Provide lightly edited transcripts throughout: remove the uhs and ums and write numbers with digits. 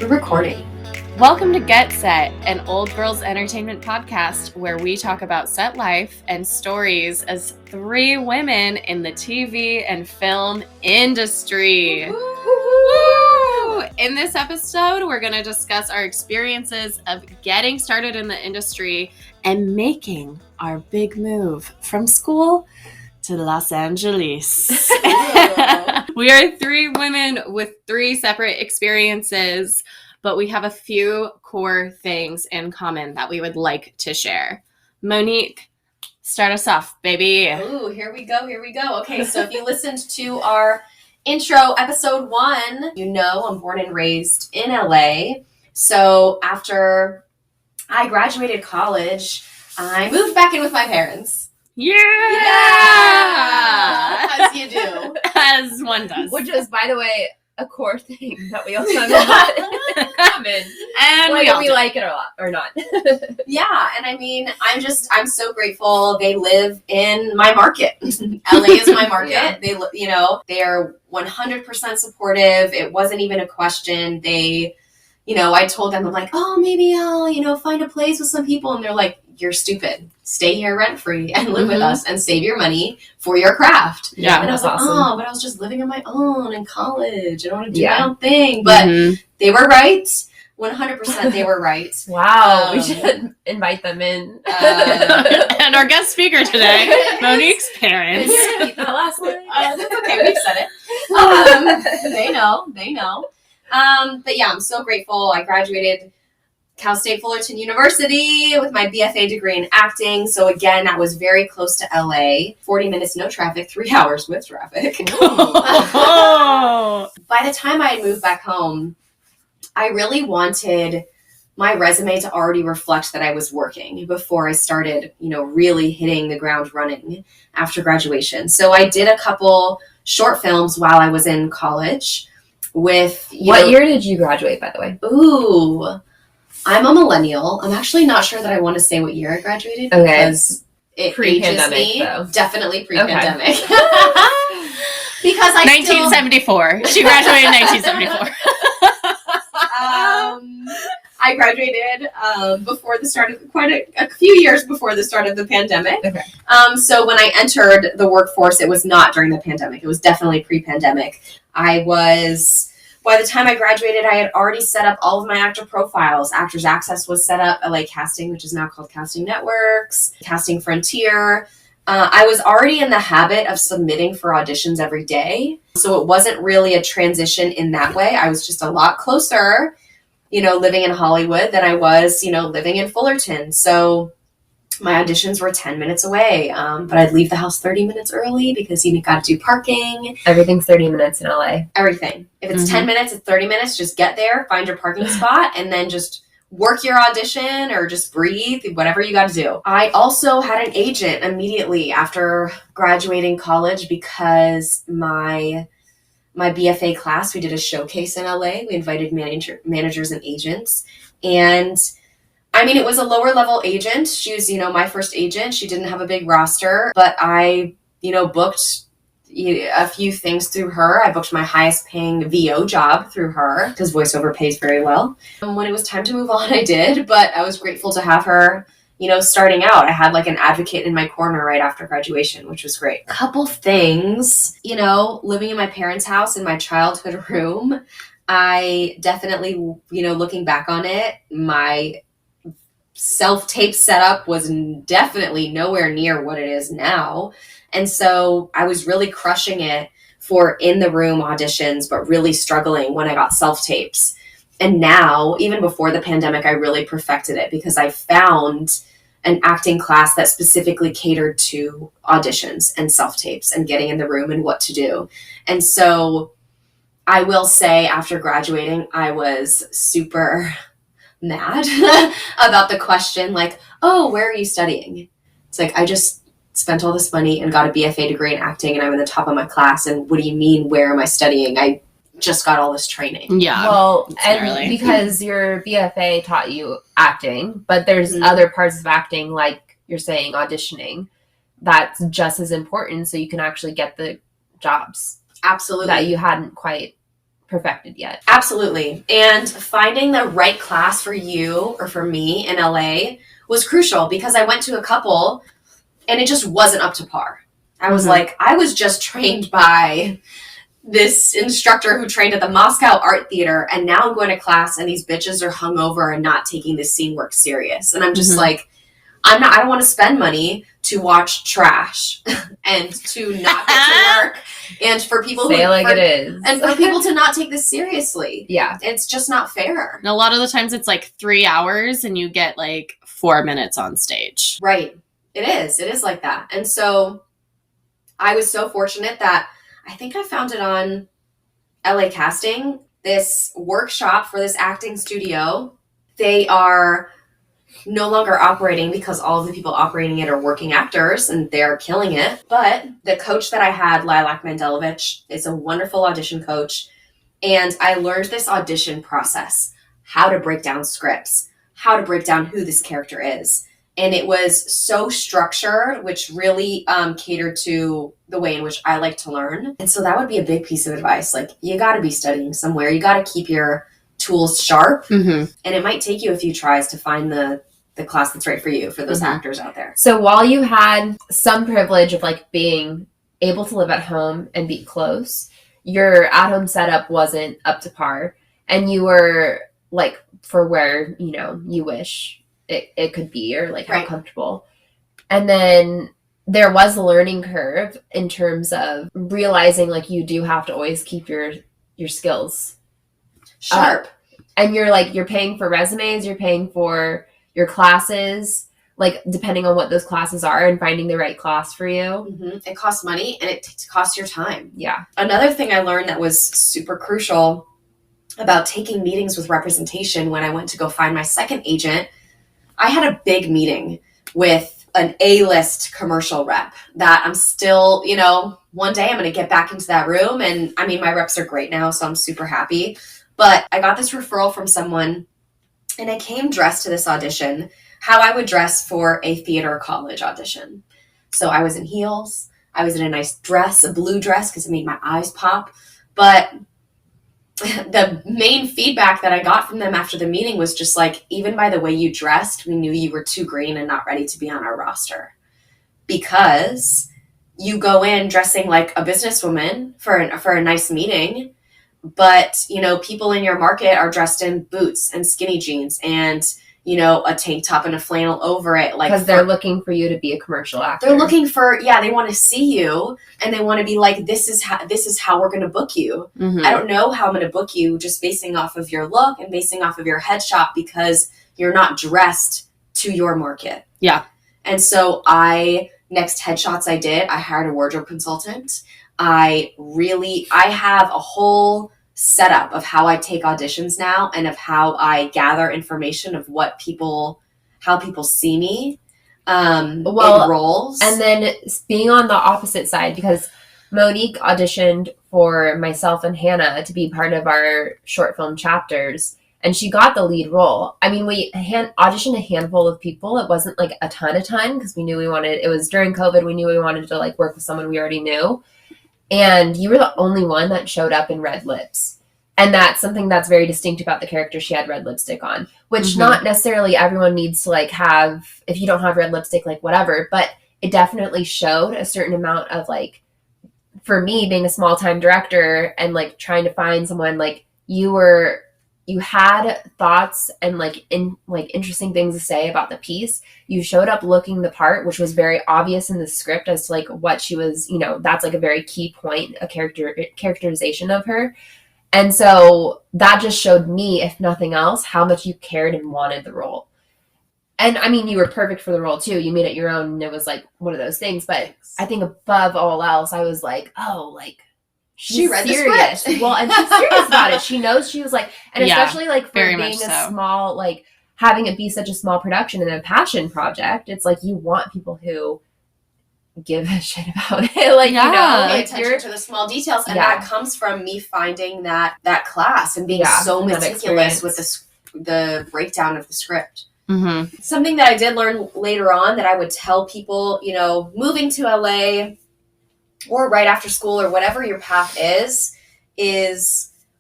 You're recording. Welcome to Get Set, an old girls entertainment podcast where we talk about set life and stories as three women in the TV and film industry. Woo! In this episode, we're going to discuss our experiences of getting started in the industry and making our big move from school to Los Angeles. We are three women with three separate experiences, but we have a few core things in common that we would like to share. Monique, start us off, baby. Ooh, here we go. Okay, so if you listened to our intro, episode 1, you know I'm born and raised in LA. So after I graduated college, I moved back in with my parents. Yeah! As you do. As one does. Which is, by the way, a core thing that we also have in common. And whether we like it or not. Yeah, and I mean, I'm so grateful they live in my market. LA is my market. Yeah. They are 100% supportive. It wasn't even a question. I told them, I'm like, oh, maybe I'll, find a place with some people. And they're like, you're stupid. Stay here rent free and live with us and save your money for your craft. Yeah, and I was that's like, awesome. but I was just living on my own in college. I don't want to do my own thing. But Mhm. they were right. 100% they were right. Wow, we should invite them in. And our guest speaker today, Monique's parents. Repeat that last line. That's okay, we've said it. They know. But yeah, I'm so grateful. I graduated Cal State Fullerton University with my BFA degree in acting. So again, that was very close to LA. 40 minutes, no traffic, 3 hours with traffic. Oh. By the time I had moved back home, I really wanted my resume to already reflect that I was working before I started, really hitting the ground running after graduation. So I did a couple short films while I was in college with... What year did you graduate, by the way? Ooh, I'm a millennial. I'm actually not sure that I want to say what year I graduated because it ages me. Though. Definitely pre-pandemic. Because I 1974. She graduated in 1974. I graduated before the start of quite a few years before the start of the pandemic. Okay. So when I entered the workforce, it was not during the pandemic. It was definitely pre-pandemic. By the time I graduated, I had already set up all of my actor profiles. Actors Access was set up, LA Casting, which is now called Casting Networks, Casting Frontier. I was already in the habit of submitting for auditions every day. So it wasn't really a transition in that way. I was just a lot closer, living in Hollywood than I was, living in Fullerton. So my auditions were 10 minutes away, but I'd leave the house 30 minutes early because you got to do parking. Everything's 30 minutes in LA. Everything. If it's 10 minutes, it's 30 minutes. Just get there, find your parking spot, and then just work your audition or just breathe, whatever you got to do. I also had an agent immediately after graduating college because my BFA class, we did a showcase in LA. We invited managers and agents. And I mean, it was a lower level agent. She was, my first agent. She didn't have a big roster, but I, booked a few things through her. I booked my highest paying VO job through her because voiceover pays very well. And when it was time to move on, I did, but I was grateful to have her, starting out. I had like an advocate in my corner right after graduation, which was great. Couple things, living in my parents' house in my childhood room, I definitely, looking back on it, my self-tape setup was definitely nowhere near what it is now. And so I was really crushing it for in the room auditions, but really struggling when I got self-tapes. And now, even before the pandemic, I really perfected it because I found an acting class that specifically catered to auditions and self-tapes and getting in the room and what to do. And so I will say after graduating, I was super mad about the question, like, oh, where are you studying? It's like, I just spent all this money and got a BFA degree in acting and I'm in the top of my class. And what do you mean, where am I studying? I just got all this training. Yeah. Well, and really. Because your BFA taught you acting, but there's other parts of acting, like you're saying, auditioning, that's just as important so you can actually get the jobs. Absolutely. That you hadn't quite perfected yet. Absolutely. And finding the right class for you or for me in LA was crucial because I went to a couple and it just wasn't up to par. I was like, I was just trained by this instructor who trained at the Moscow Art Theater, and now I'm going to class and these bitches are hungover and not taking this scene work serious. And I'm just like, I don't want to spend money to watch trash and to not get to work and for people Say it like it is. And for people to not take this seriously. Yeah. It's just not fair. And a lot of the times it's like 3 hours and you get like 4 minutes on stage. Right. It is like that. And so I was so fortunate that I think I found it on LA Casting, this workshop for this acting studio. They are no longer operating because all of the people operating it are working actors and they're killing it. But the coach that I had, Lilac Mandelovich, is a wonderful audition coach. And I learned this audition process, how to break down scripts, how to break down who this character is. And it was so structured, which really catered to the way in which I like to learn. And so that would be a big piece of advice. Like, you got to be studying somewhere. You got to keep your tools sharp. And it might take you a few tries to find the class that's right for you, for those actors out there. So while you had some privilege of like being able to live at home and be close, your at-home setup wasn't up to par. And you were like for where, you know, you wish it could be, or like how comfortable. And then there was a learning curve in terms of realizing like you do have to always keep your skills sharp. And you're paying for resumes, you're paying for your classes, like depending on what those classes are, and finding the right class for you. It costs money and it costs your time. Yeah. Another thing I learned that was super crucial about taking meetings with representation when I went to go find my second agent, I had a big meeting with an A-list commercial rep that I'm still, you know, one day I'm going to get back into that room. And I mean, my reps are great now, so I'm super happy. But I got this referral from someone and I came dressed to this audition how I would dress for a theater college audition. So I was in heels. I was in a nice dress, a blue dress, because it made my eyes pop. But the main feedback that I got from them after the meeting was just like, even by the way you dressed, we knew you were too green and not ready to be on our roster. Because you go in dressing like a businesswoman for a nice meeting, but, you know, people in your market are dressed in boots and skinny jeans and, you know, a tank top and a flannel over it. Like, because they're looking for you to be a commercial actor. They're looking for, they want to see you and they want to be like, this is how we're going to book you. I don't know how I'm going to book you just basing off of your look and basing off of your headshot because you're not dressed to your market. Yeah. And so next headshots I did, I hired a wardrobe consultant. I have a whole setup of how I take auditions now and of how I gather information of how people see me in roles. And then being on the opposite side, because Monique auditioned for myself and Hannah to be part of our short film chapters, and she got the lead role. I mean, we auditioned a handful of people. It wasn't like a ton because we knew it was during COVID. We knew we wanted to like work with someone we already knew. And you were the only one that showed up in red lips. And that's something that's very distinct about the character. She had red lipstick on, which not necessarily everyone needs to like have. If you don't have red lipstick, like whatever, but it definitely showed a certain amount of like, for me being a small time director and like trying to find someone, like you had thoughts and interesting things to say about the piece. You showed up looking the part, which was very obvious in the script as to like what she was, you know, that's like a very key point, a characterization of her. And so that just showed me, if nothing else, how much you cared and wanted the role. And I mean, you were perfect for the role too. You made it your own and it was like one of those things. But I think above all else, I was like, oh, like, she read serious. The script. Well, and she's serious about it. She knows, she was like, and especially like for very being so. Small, like having it be such a small production and a passion project, it's like you want people who give a shit about it. Like, you know, pay attention to the small details. And that comes from me finding that class and being so meticulous with the breakdown of the script. Something that I did learn later on that I would tell people, you know, moving to LA or right after school or whatever your path is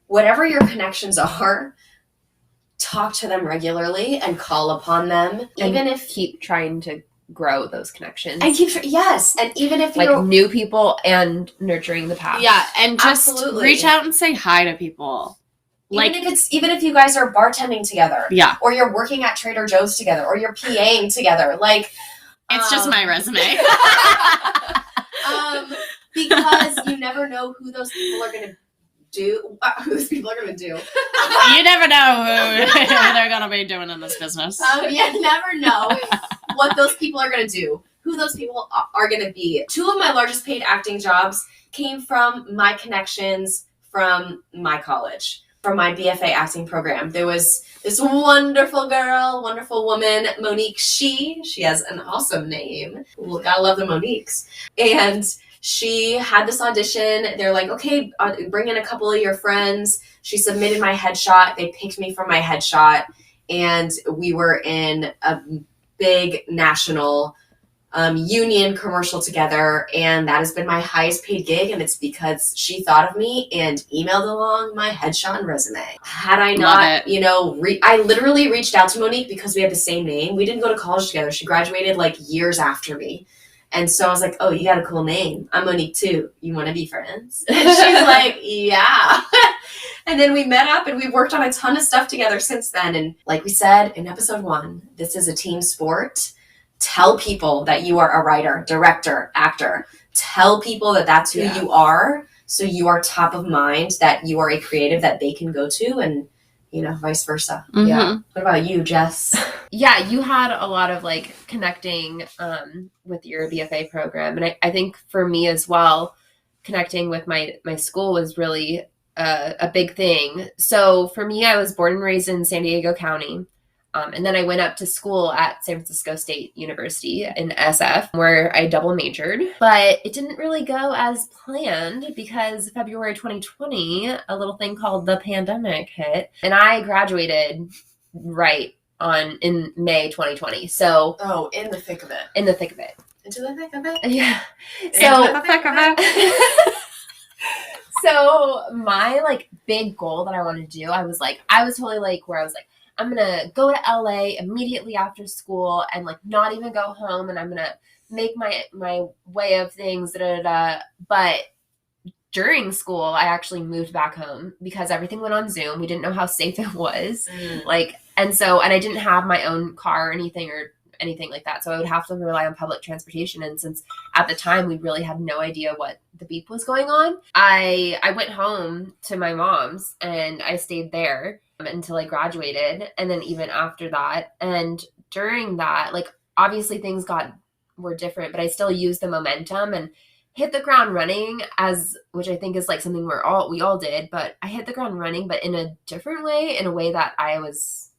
whatever your connections are, talk to them regularly and call upon them, even if keep trying to grow those connections. And yes, and even if like you're new people and nurturing the past. Yeah, and just Absolutely. reach out and say hi to people. even if you guys are bartending together, Yeah, or you're working at Trader Joe's together, or you're PAing together, like it's just my resume. Because you never know who those people are going to do. You never know who they're gonna be doing in this business. You never know what those people are going to do, who those people are going to be. 2 of my largest paid acting jobs came from my connections from my college, from my BFA acting program. There was this wonderful girl, wonderful woman, Monique She has an awesome name. Gotta love the Moniques. And she had this audition. They're like, okay, bring in a couple of your friends. She submitted my headshot. They picked me for my headshot. And we were in a big national union commercial together. And that has been my highest paid gig. And it's because she thought of me and emailed along my headshot and resume. Had I not, I literally reached out to Monique because we had the same name. We didn't go to college together. She graduated like years after me. And so I was like, oh, you got a cool name. I'm Monique too. You want to be friends? And she's like, yeah. And then we met up and we worked on a ton of stuff together since then. And like we said in episode 1, this is a team sport. Tell people that you are a writer, director, actor. Tell people that that's who you are. So you are top of mind, that you are a creative that they can go to, and vice versa. Mm-hmm. Yeah. What about you, Jess? Yeah, you had a lot of like connecting with your BFA program. And I think for me as well, connecting with my school was really a big thing. So for me, I was born and raised in San Diego County. And then I went up to school at San Francisco State University in SF, where I double majored. But it didn't really go as planned because February 2020, a little thing called the pandemic hit. And I graduated in May 2020. So in the thick of it. In the thick of it. Into the thick of it? Yeah. So the thick of it. So my like big goal that I wanted to do, I was totally like where I was like, I'm going to go to LA immediately after school and like not even go home, and I'm going to make my way of things. But during school, I actually moved back home because everything went on Zoom. We didn't know how safe it was. And I didn't have my own car or anything like that. So I would have to rely on public transportation. And since at the time we really had no idea what the beep was going on, I went home to my mom's and I stayed there until I graduated. And then even after that, and during that, like obviously things were different, but I still used the momentum and hit the ground running, which I think is like something we all did, but I hit the ground running, but in a different way, in a way that I was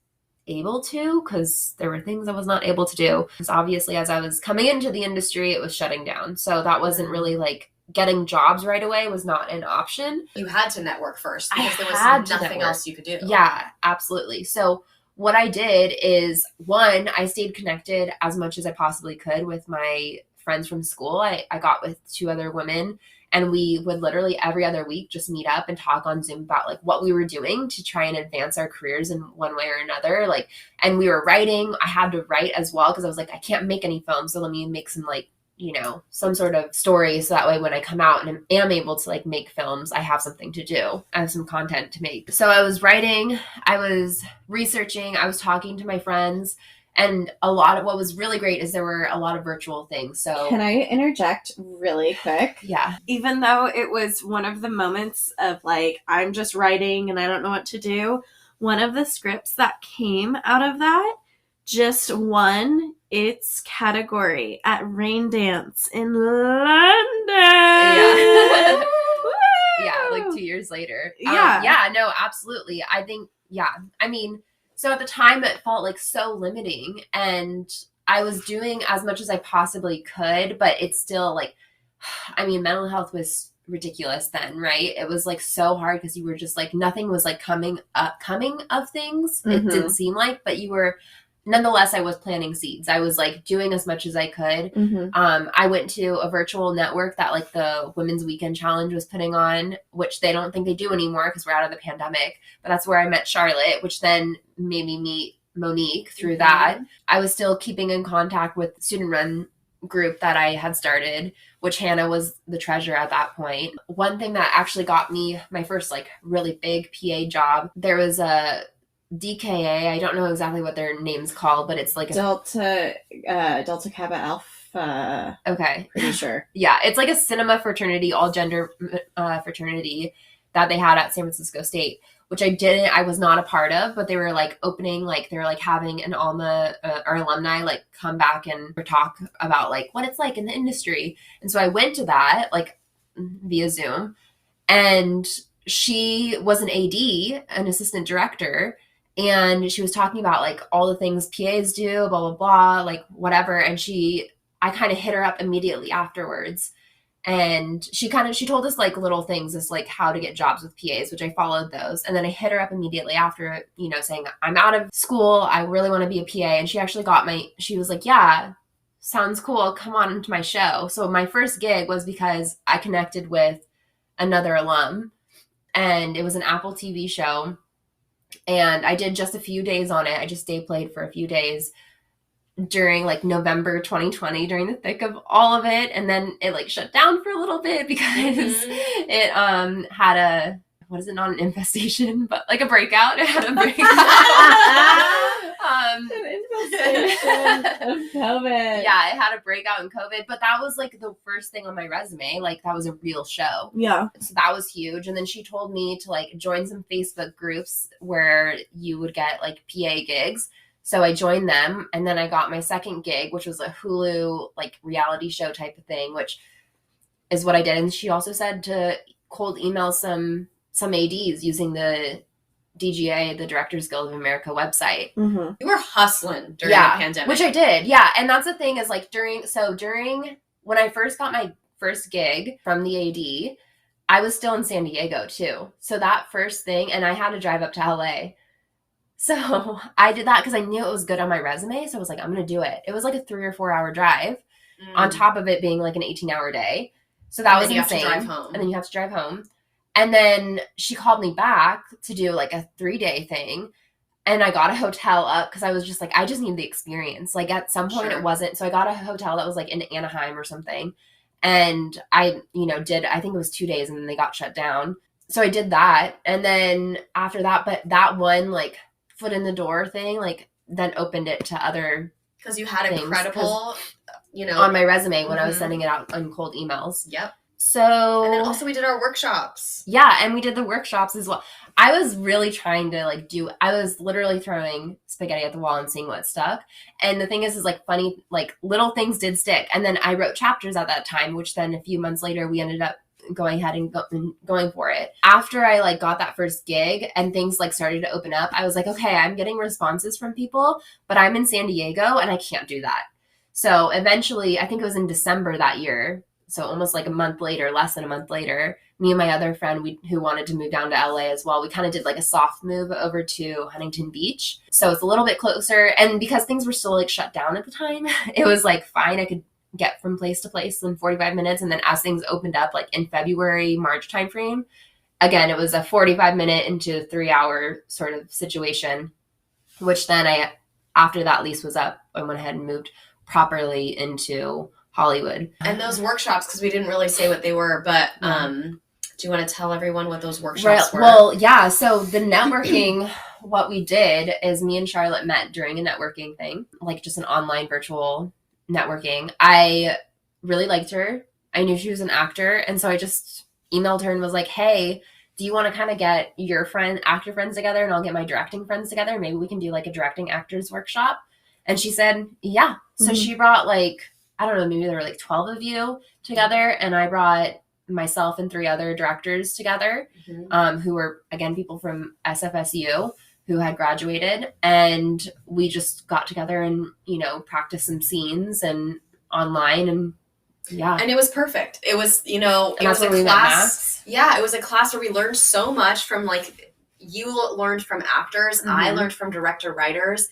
able to, because there were things I was not able to do. Because obviously as I was coming into the industry, it was shutting down. So that wasn't really like getting jobs right away was not an option. You had to network first because there was nothing else you could do. Yeah, absolutely. So what I did is, one, I stayed connected as much as I possibly could with my friends from school. I got with 2 other women, and we would literally every other week just meet up and talk on Zoom about like what we were doing to try and advance our careers in one way or another. Like, and we were writing. I had to write as well because I was like, I can't make any films, so let me make some like, some sort of story. So that way when I come out and am able to like make films, I have something to do. I have some content to make. So I was writing, I was researching, I was talking to my friends. And a lot of what was really great is there were a lot of virtual things. So can I interject really quick? Yeah. Even though it was one of the moments of like, I'm just writing and I don't know what to do, one of the scripts that came out of that just won its category at Rain Dance in London. Yeah. Yeah, like 2 years later. Yeah, no, absolutely. I think, I mean, so at the time it felt like so limiting, and I was doing as much as I possibly could, but it's still like, I mean, mental health was ridiculous then, right? It was like so hard because you were just like, nothing was like coming of things. Mm-hmm. It didn't seem like, but you were nonetheless, I was planting seeds. I was like doing as much as I could. I went to a virtual network that like the Women's Weekend Challenge was putting on, which they don't think they do anymore because we're out of the pandemic. But that's where I met Charlotte, which then made me meet Monique through that. I was still keeping in contact with student run group that I had started, which Hannah was the treasurer at that point. One thing that actually got me my first like really big PA job, there was a DKA, I don't know exactly what their name's called, but it's like Delta Kappa Alpha. Okay. Pretty sure. Yeah, it's like a cinema fraternity, all gender fraternity that they had at San Francisco State, which I was not a part of, but they were like opening, like they were like having an alma or alumni like come back and talk about like what it's like in the industry. And so I went to that like via Zoom, and she was an AD, an assistant director, and she was talking about like all the things PAs do, blah, blah, blah, like whatever. And I kind of hit her up immediately afterwards. And she told us like little things, just like how to get jobs with PAs, which I followed those. And then I hit her up immediately after, saying, I'm out of school. I really want to be a PA. And she actually she was like, yeah, sounds cool. Come on into my show. So my first gig was because I connected with another alum, and it was an Apple TV show. And I did just a few days on it. I just day played for a few days during like November 2020, during the thick of all of it. And then it like shut down for a little bit because it had a, what is it, not an infestation, but like a breakout. It had a breakout. An infestation of COVID. Yeah, it had a breakout in COVID, but that was like the first thing on my resume. Like that was a real show. Yeah. So that was huge. And then she told me to like join some Facebook groups where you would get like PA gigs. So I joined them, and then I got my second gig, which was a Hulu like reality show type of thing, which is what I did. And she also said to cold email some ADs using the DGA, the Directors Guild of America website. You were hustling during the pandemic. Which I did. Yeah. And that's the thing is like during when I first got my first gig from the AD, I was still in San Diego too. So that first thing, and I had to drive up to LA. So I did that because I knew it was good on my resume. So I was like, I'm going to do it. It was like a 3 or 4 hour drive on top of it being like an 18-hour day. So that was insane. You have to drive home. And then you have to drive home. And then she called me back to do like a 3-day thing. And I got a hotel up because I was just like, I just need the experience. Like at some point it wasn't. So I got a hotel that was like in Anaheim or something. And I, I think it was 2 days, and then they got shut down. So I did that. And then after that, but that one like foot in the door thing, like then opened it to other because you had incredible, on my resume when I was sending it out on cold emails. Yep. So and then also we did our workshops. Yeah, and we did the workshops as well. I was really trying to I was literally throwing spaghetti at the wall and seeing what stuck. And the thing is like funny, like little things did stick. And then I wrote chapters at that time, which then a few months later we ended up going ahead and going for it. After I like got that first gig and things like started to open up, I was like, okay, I'm getting responses from people, but I'm in San Diego and I can't do that. So eventually, I think it was in December that year, so almost like a month later, less than a month later, me and my other friend who wanted to move down to LA as well, we kind of did like a soft move over to Huntington Beach. So it's a little bit closer. And because things were still like shut down at the time, it was like fine. I could get from place to place in 45 minutes. And then as things opened up, like in February, March timeframe, again, it was a 45-minute into 3-hour sort of situation, which then after that lease was up, I went ahead and moved properly into Hollywood. And those workshops, because we didn't really say what they were, but do you want to tell everyone what those workshops were? Well, yeah. So the networking, what we did is me and Charlotte met during a networking thing, like just an online virtual networking. I really liked her. I knew she was an actor. And so I just emailed her and was like, hey, do you want to kind of get your actor friends together and I'll get my directing friends together? Maybe we can do like a directing actors workshop. And she said, yeah. So she brought like, I don't know, maybe there were like 12 of you together. And I brought myself and 3 other directors together, who were, again, people from SFSU who had graduated. And we just got together and, practiced some scenes and online, and yeah. And it was perfect. It was, it was a class. Yeah, it was a class where we learned so much from, like, you learned from actors, I learned from director writers.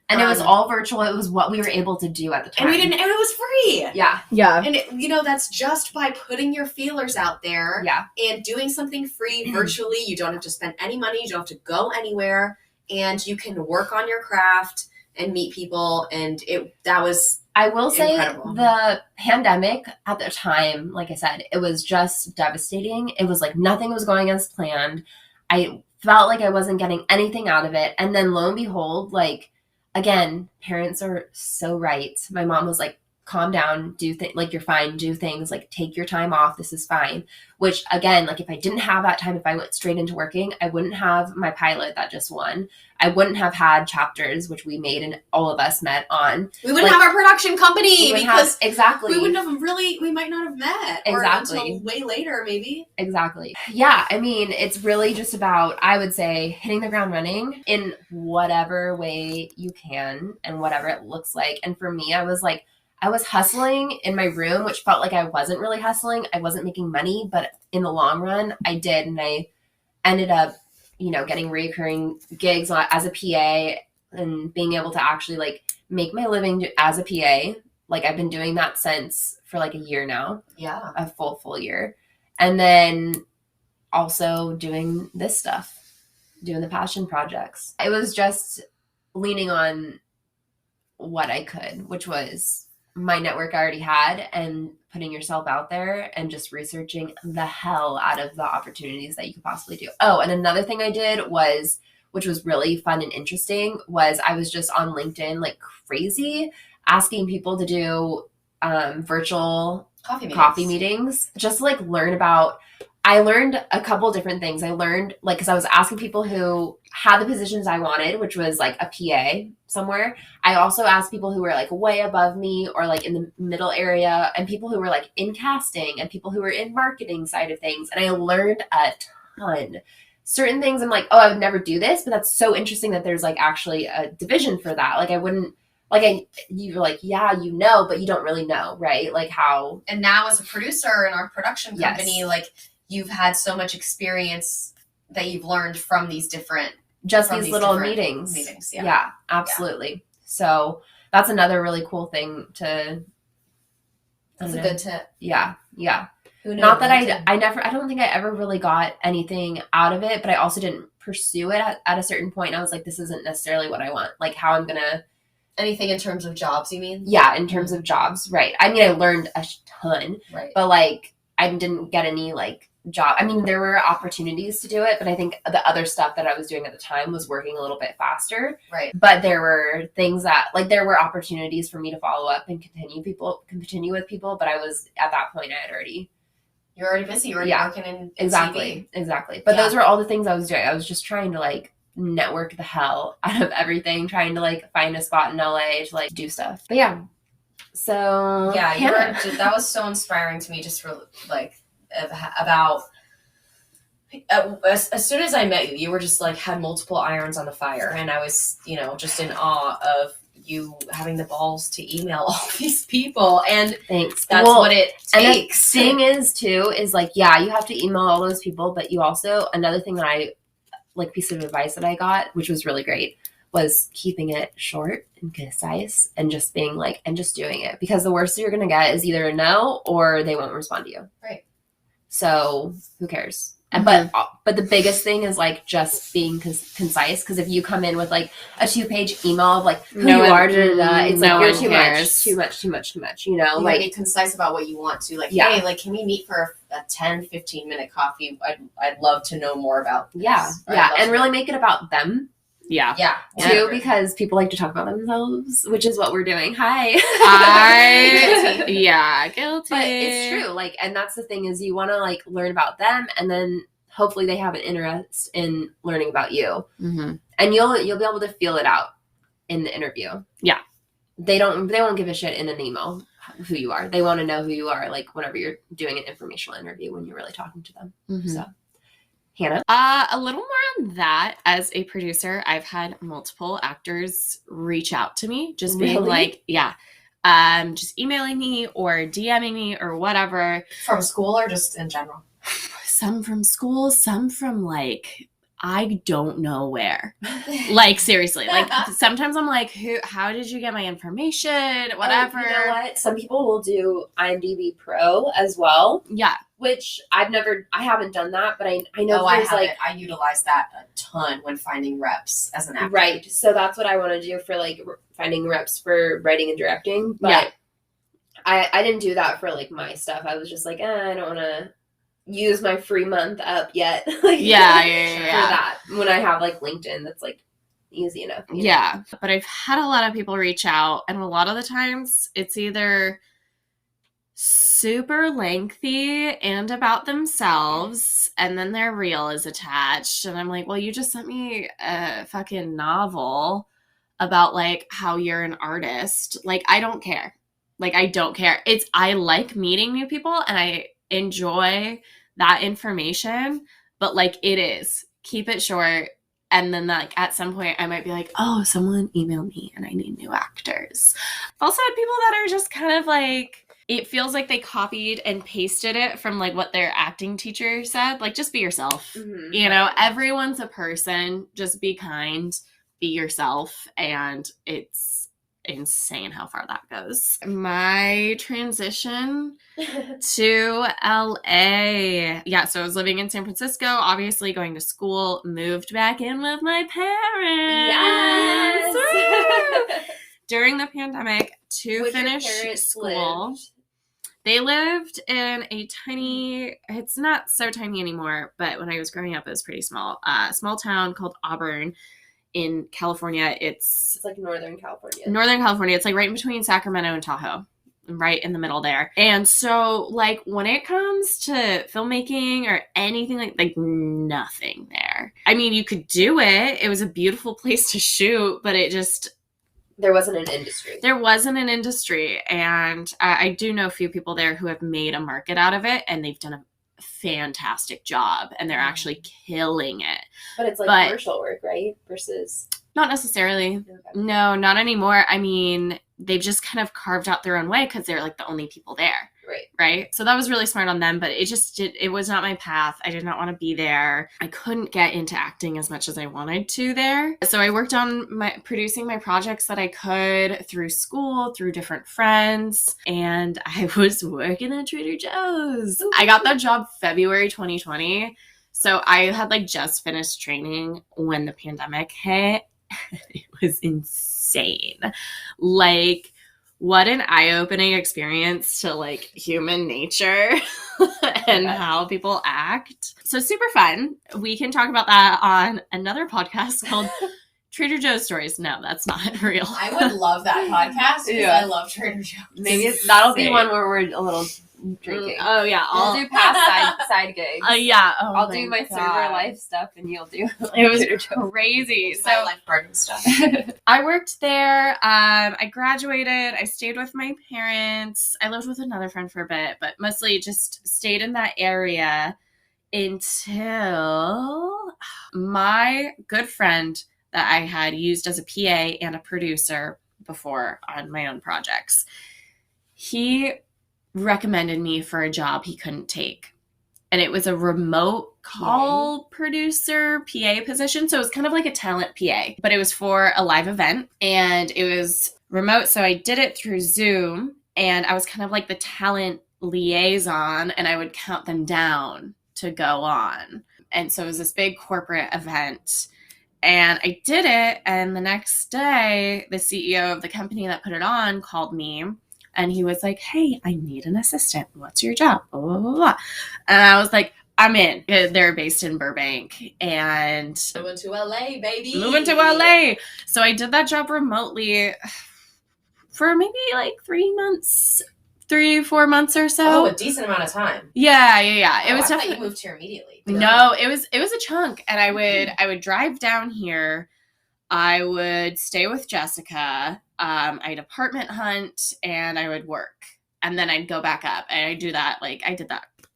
And it was all virtual. It was what we were able to do at the time. And it was free. Yeah. Yeah. And that's just by putting your feelers out there Yeah. and doing something free virtually. You don't have to spend any money. You don't have to go anywhere, and you can work on your craft and meet people. And that was I will say incredible. The pandemic at the time, like I said, it was just devastating. It was like nothing was going as planned. I felt like I wasn't getting anything out of it. And then lo and behold, like, again, parents are so right. My mom was like, calm down, like, you're fine, do things, like, take your time off, this is fine. Which, again, like, if I didn't have that time, if I went straight into working, I wouldn't have my pilot that just won. I wouldn't have had chapters, which we made and all of us met on. We wouldn't have our production company because exactly. we wouldn't have we might not have met. Exactly. Or until way later, maybe. Exactly. Yeah, I mean, it's really just about, I would say, hitting the ground running in whatever way you can and whatever it looks like. And for me, I was hustling in my room, which felt like I wasn't really hustling. I wasn't making money, but in the long run, I did. And I ended up, getting recurring gigs as a PA and being able to actually, like, make my living as a PA. Like, I've been doing that for like a year now. Yeah. A full year. And then also doing this stuff, doing the passion projects. It was just leaning on what I could, which was my network I already had, and putting yourself out there and just researching the hell out of the opportunities that you could possibly do. Oh, and another thing I did which was really fun and interesting, was I was just on LinkedIn like crazy, asking people to do virtual coffee meetings, just to, like, learn about. I learned a couple different things. I learned, like, because I was asking people who had the positions I wanted, which was like a PA somewhere. I also asked people who were like way above me or like in the middle area, and people who were like in casting and people who were in marketing side of things. And I learned a ton. Certain things I'm like, oh, I would never do this, but that's so interesting that there's like actually a division for that. Like, I wouldn't, like, you're like, yeah, but you don't really know, right? Like how. And now as a producer in our production company, Yes. like, you've had so much experience that you've learned from these different these little different meetings. Yeah. Yeah, absolutely. Yeah. So that's another really cool thing to. That's a good tip. Yeah. Who knew? Not that I don't think I ever really got anything out of it, but I also didn't pursue it at a certain point. I was like, this isn't necessarily what I want. Like, how I'm gonna. Anything in terms of jobs, you mean? Yeah, in terms of jobs, right. I mean, I learned a ton, right, but like, I didn't get any like job. I mean, there were opportunities to do it, but I think the other stuff that I was doing at the time was working a little bit faster. Right. But there were things that, like, there were opportunities for me to follow up and continue with people. But I was, at that point, you're already busy. You're already working in Exactly. TV. Exactly. But those were all the things I was doing. I was just trying to, like, network the hell out of everything, trying to, like, find a spot in LA to, like, do stuff. But yeah. So yeah, that was so inspiring to me, just for like about as soon as I met you, you were just like had multiple irons on the fire, and I was, just in awe of you having the balls to email all these people. And thanks. That's what it takes. And the thing is too, is like, yeah, you have to email all those people, but you also, another thing that I, like, piece of advice that I got, which was really great, was keeping it short and concise and just being like, and just doing it, because the worst you're going to get is either a no or they won't respond to you. Right. So who cares? Mm-hmm. But the biggest thing is like just being concise, because if you come in with like a 2-page email of like who you are, it's like you're too much, You like, be concise about what you want to, like, yeah. Hey, like, can we meet for a 10-15 minute coffee? I'd love to know more about this. And really make it about them. Yeah. Too, because people like to talk about themselves, which is what we're doing. Hi. Guilty. But it's true. Like, and that's the thing, is you want to like learn about them, and then hopefully they have an interest in learning about you. Mm-hmm. And you'll be able to feel it out in the interview. Yeah. They won't give a shit in an email who you are. They want to know who you are, like, whenever you're doing an informational interview, when you're really talking to them. Mm-hmm. So, Hannah? A little more on that. As a producer, I've had multiple actors reach out to me, just being like, just emailing me or DMing me or whatever. From school or just in general? Some from school, some from like I don't know where. Like, seriously. Like, sometimes I'm like, how did you get my information? Whatever. You know what? Some people will do IMDb Pro as well, Yeah. which I haven't done that, but I know I there's have like, it. I utilize that a ton when finding reps as an actor. right. So that's what I want to do for like finding reps for writing and directing. But Yeah. I didn't do that for like my stuff. I was just like, I don't want to use my free month up yet. Like, Yeah. for that. When I have like LinkedIn, that's like easy enough. you know? Yeah. But I've had a lot of people reach out, and a lot of the times it's either super lengthy and about themselves, and then their reel is attached. And I'm like, well, you just sent me a fucking novel about like how you're an artist. Like, I don't care. Like, I don't care. I like meeting new people and I enjoy that information, but like, keep it short. And then like at some point I might be like, oh, someone emailed me and I need new actors. I've also had people that are just kind of like, it feels like they copied and pasted it from like what their acting teacher said. Like, just be yourself. Mhm. You know, everyone's a person. Just be kind, be yourself. And it's insane how far that goes. My transition to LA. Yeah, so I was living in San Francisco, obviously going to school, moved back in with my parents. Yes. During the pandemic to Would your finish parents school. lived? They lived in a tiny, it's not so tiny anymore, but when I was growing up, it was pretty small. Small town called Auburn in California. It's like Northern California. Northern California. It's like right in between Sacramento and Tahoe, right in the middle there. And so like when it comes to filmmaking or anything like nothing there. I mean, you could do it. It was a beautiful place to shoot, but There wasn't an industry. there wasn't an industry. And I do know a few people there who have made a market out of it, and they've done a fantastic job, and they're actually killing it. But it's like But- commercial work, right? Versus. Not necessarily. No, not anymore. I mean, they've just kind of carved out their own way because they're like the only people there. Right. Right. So that was really smart on them, but it was not my path. I did not want to be there. I couldn't get into acting as much as I wanted to there. So I worked on producing my projects that I could through school, through different friends. And I was working at Trader Joe's. I got that job February 2020. So I had like just finished training when the pandemic hit. It was insane. Like, what an eye-opening experience to like human nature and how people act. So super fun. We can talk about that on another podcast called Trader Joe's Stories. No, that's not real. I would love that podcast because Yeah. I love Trader Joe's. Maybe that'll be Insane. one where we're a little drinking. Oh yeah, I'll do past side gigs. yeah. Oh I'll do my server God. life stuff, and you'll do. It was Trader Joe's. crazy. My So lifeguard and stuff. I worked there. I graduated. I stayed with my parents. I lived with another friend for a bit, but mostly just stayed in that area until my good friend that I had used as a PA and a producer before on my own projects, he recommended me for a job he couldn't take. And it was a remote call producer PA position. So it was kind of like a talent PA, but it was for a live event and it was remote. So I did it through Zoom and I was kind of like the talent liaison and I would count them down to go on. And so it was this big corporate event and I did it. And the next day, the CEO of the company that put it on called me. And he was like, hey, I need an assistant. What's your job? Blah, blah, blah, blah. And I was like, I'm in. They're based in Burbank. And Moving to LA, baby. moving to LA. So I did that job remotely for maybe like 3 months, 4 months or so. Oh, a decent amount of time. Yeah. It was I thought definitely. you moved here immediately. No, it was a chunk. And I would drive down here. I would stay with Jessica. I'd apartment hunt and I would work. And then I'd go back up. And I did that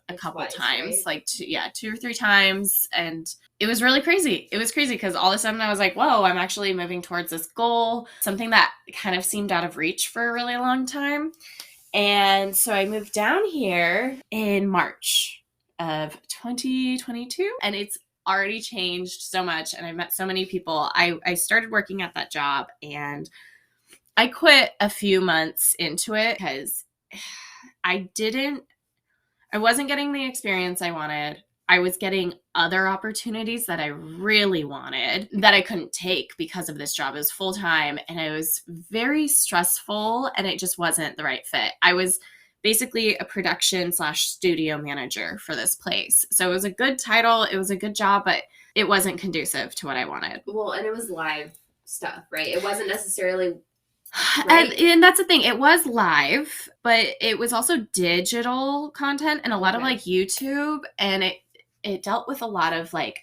a couple Twice, times, right? like 2 or 3 times. And it was really crazy. It was crazy because all of a sudden I was like, whoa, I'm actually moving towards this goal, something that kind of seemed out of reach for a really long time. And so I moved down here in March of 2022 and it's already changed so much and I met so many people. I started working at that job and I quit a few months into it because I wasn't getting the experience I wanted. I was getting other opportunities that I really wanted that I couldn't take because of this job. It was full time and it was very stressful and it just wasn't the right fit. I was basically a production/studio manager for this place. So it was a good title. It was a good job, but it wasn't conducive to what I wanted. Well, and it was live stuff, right? It wasn't necessarily... Right. And that's the thing. It was live, but it was also digital content and a lot of like YouTube, and it dealt with a lot of like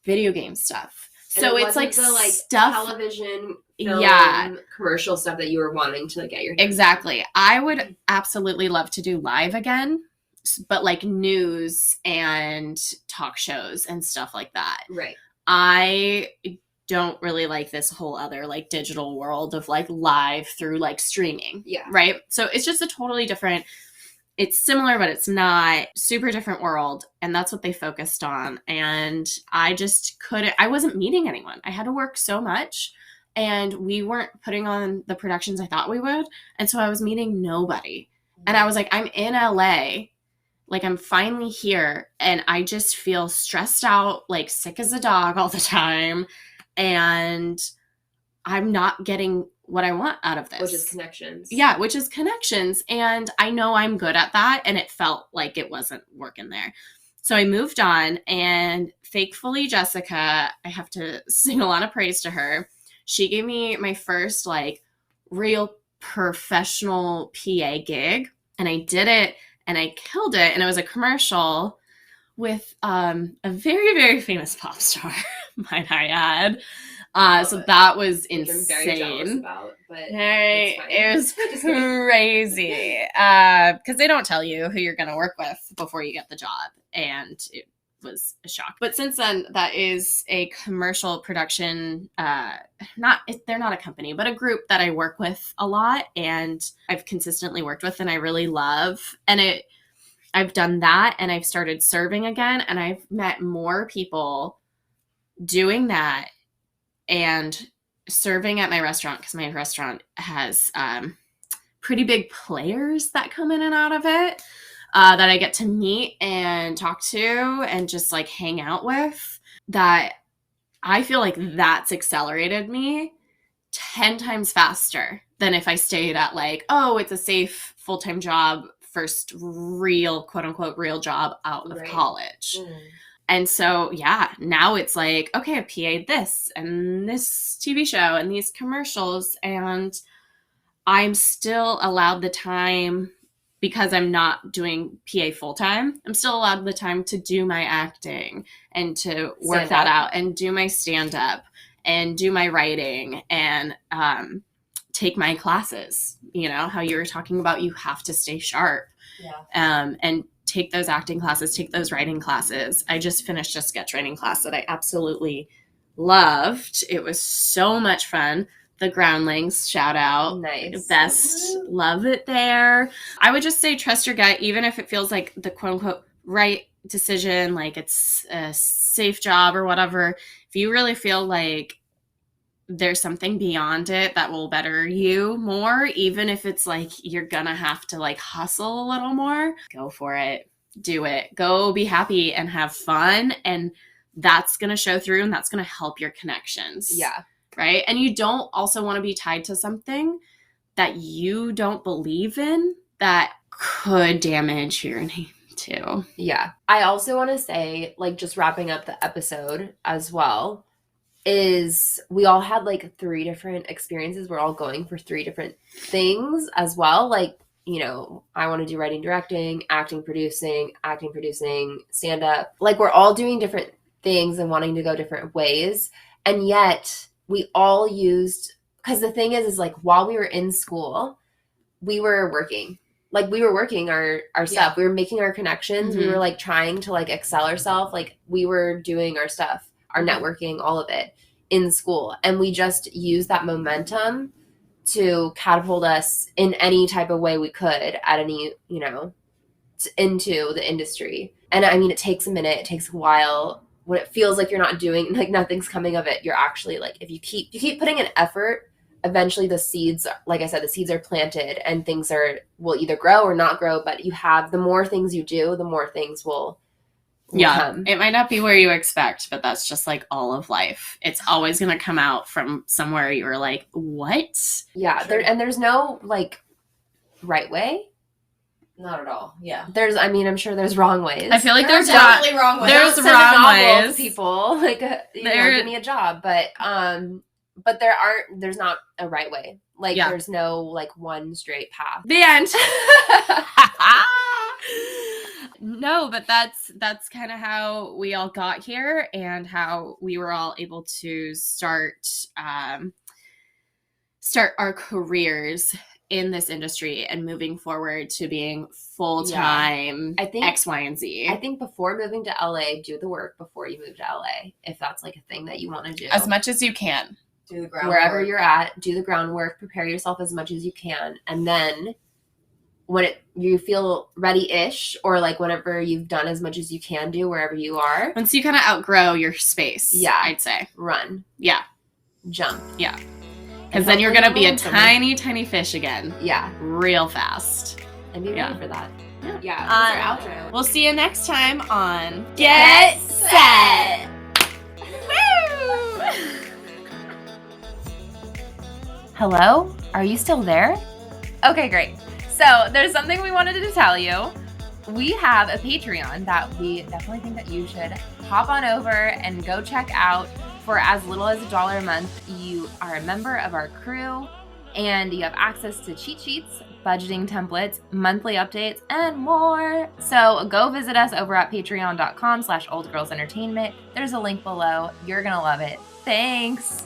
video game stuff. And so it it's like wasn't the, like, stuff, television, film, yeah, commercial stuff that you were wanting to like, get your hands exactly. I would absolutely love to do live again, but like news and talk shows and stuff like that. Right. I don't really like this whole other like digital world of like live through like streaming. Yeah. Right. So it's just a totally different, it's similar, but it's not, super different world. And that's what they focused on. And I just I wasn't meeting anyone. I had to work so much and we weren't putting on the productions I thought we would. And so I was meeting nobody. And I was like, I'm in LA. Like, I'm finally here. And I just feel stressed out, like sick as a dog all the time. And I'm not getting what I want out of this. Which is connections. Yeah, which is connections. And I know I'm good at that. And it felt like it wasn't working there. So I moved on. And thankfully, Jessica, I have to sing a lot of praise to her. She gave me my first like real professional PA gig. And I did it and I killed it. And it was a commercial with a very, very famous pop star, might I add. So that was insane. I'm very jealous about, but it was crazy. Because they don't tell you who you're going to work with before you get the job. And it was a shock. But since then, that is a commercial production, they're not a company, but a group that I work with a lot and I've consistently worked with and I really love. And I've done that and I've started serving again and I've met more people doing that and serving at my restaurant because my restaurant has pretty big players that come in and out of it that I get to meet and talk to and just like hang out with, that I feel like that's accelerated me 10 times faster than if I stayed at like, oh, it's a safe full-time job, first real, quote unquote, real job out of college. And so, yeah, now it's like, okay, I PA'd this and this TV show and these commercials, and I'm still allowed the time, because I'm not doing PA full-time, I'm still allowed the time to do my acting and to work that out and do my stand-up and do my writing and take my classes. You know, how you were talking about, you have to stay sharp. Yeah. And take those acting classes, take those writing classes. I just finished a sketch writing class that I absolutely loved. It was so much fun. The Groundlings, shout out. Nice. Best. Love it there. I would just say trust your gut, even if it feels like the quote unquote right decision, like it's a safe job or whatever. If you really feel like there's something beyond it that will better you more, even if it's like you're gonna have to like hustle a little more, go for it. Do it. Go be happy and have fun. And that's gonna show through and that's gonna help your connections. Yeah. Right? And you don't also want to be tied to something that you don't believe in that could damage your name too. Yeah. I also want to say, like, just wrapping up the episode as well, is we all had like 3 different experiences. We're all going for 3 different things as well. Like, you know, I want to do writing, directing, acting, producing, stand up. Like, we're all doing different things and wanting to go different ways. And yet we all used, because the thing is like, while we were in school, we were working. Like, we were working our stuff. We were making our connections. We were like trying to like excel ourselves. Like, we were doing our stuff, our networking, all of it in school. And we just used that momentum to catapult us in any type of way we could at any, you know, into the industry. And I mean, it takes a minute, it takes a while, when it feels like you're not doing, like nothing's coming of it, you're actually like, if you keep putting an effort, eventually the seeds, like I said, the seeds are planted and things will either grow or not grow. But the more things you do, the more things will come. It might not be where you expect, but that's just like all of life. It's always going to come out from somewhere you're like, what? Yeah. There's no like right way. Not at all. Yeah. I'm sure there's wrong ways. I feel like there's definitely wrong ways. There's Send a novel wrong to ways. people like give me a job, but there's not a right way. Like there's no like one straight path. The end. No, but that's kind of how we all got here and how we were all able to start our careers in this industry and moving forward to being full-time I think X, Y, and Z. I think before moving to LA, do the work before you move to LA, if that's like a thing that you want to do. As much as you can. Do the groundwork. Wherever you're at, do the groundwork, prepare yourself as much as you can, and then when you feel ready-ish, or like whenever you've done as much as you can do wherever you are, Once you kind of outgrow your space, I'd say. run. Yeah. Jump. Yeah. Because then you're going to be a tiny, tiny fish again. Yeah. Real fast. And be ready for that. Yeah. That's our outro. We'll see you next time on Get Set! Woo! Hello? Are you still there? Okay, great. So there's something we wanted to tell you. We have a Patreon that we definitely think that you should hop on over and go check out. For as little as $1 a month, you are a member of our crew, and you have access to cheat sheets, budgeting templates, monthly updates, and more. So go visit us over at patreon.com/oldgirlsentertainment. There's a link below. You're going to love it. Thanks.